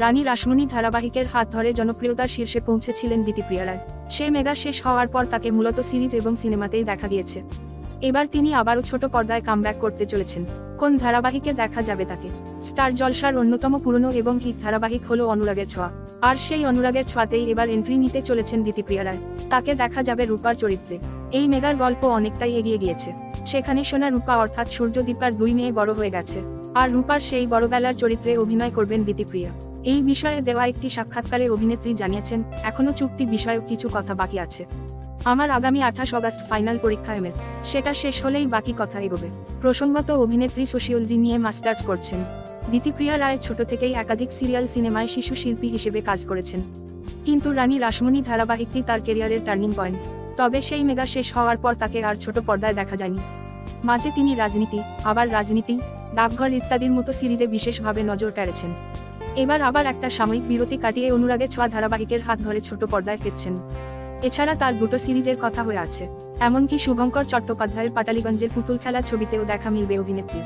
রানী রাসমণি ধারাবাহিকের হাত ধরে জনপ্রিয়তার শীর্ষে পৌঁছেছিলেন দিতিপ্রিয়া রায়। সে মেগা শেষ হওয়ার পর তাকে মূলত সিরিজ এবং সিনেমাতেই দেখা গিয়েছে। এবার তিনি আবারও ছোট পর্দায় কামব্যাক করতে চলেছেন। কোন ধারাবাহিকে দেখা যাবে তাকে? স্টার জলসার অন্যতম পুরনো এবং হিট ধারাবাহিক হলো অনুরাগের ছোঁয়া। আর সেই অনুরাগের ছোঁয়াতেই এবার এন্ট্রি নিতে চলেছেন দিতিপ্রিয়া রায়। তাকে দেখা যাবে রূপার চরিত্রে। এই মেগার গল্প অনেকটাই এগিয়ে গিয়েছে। সেখানে সোনা রূপা অর্থাৎ সূর্যদীপার 2 মেয়ে বড় হয়ে গেছে। আর রূপার সেই বড়বেলার চরিত্রে অভিনয় করবেন দিতিপ্রিয়া। এই বিষয়ে দেওয়া একটি সাক্ষাৎকারে অভিনেত্রী জানিয়েছেন, এখনো চুক্তি বিষয়েও কিছু কথা বাকি আছে। আমার আগামী 28 অগাস্ট ফাইনাল পরীক্ষা এমএ, সেটা শেষ হলেই বাকি কথা এগোবে। প্রসঙ্গত, অভিনেত্রী সোশিওলজি নিয়ে মাস্টার্স করছেন। দিতিপ্রিয়া রায় ছোট থেকেই একাধিক সিরিয়াল সিনেমায় শিশু শিল্পী হিসেবে কাজ করেছেন। কিন্তু রানী রাসমণি ধারাবাহিকটি তার ক্যারিয়ারের টার্নিং পয়েন্ট। তবে সেই মেগা শেষ হওয়ার পর তাকে আর ছোট পর্দায় দেখা যায়নি। মাঝে তিনি রাজনীতি, আবার রাজনীতি, ডাকঘর ইত্যাদির মতো সিরিজে বিশেষভাবে নজর কেড়েছেন। এবার আবার একটা সাময়িক বিরতি কাটিয়ে অনুরাগের ছোঁয়া ধারাবাহিকের হাত ধরে ছোট পর্দায় ফিরছেন। এছাড়া তার 2টো সিরিজের কথা হয়ে আছে। এমনকি শুভঙ্কর চট্টোপাধ্যায়ের পাটালিগঞ্জের পুতুল খেলা ছবিতেও দেখা মিলবে অভিনেত্রী।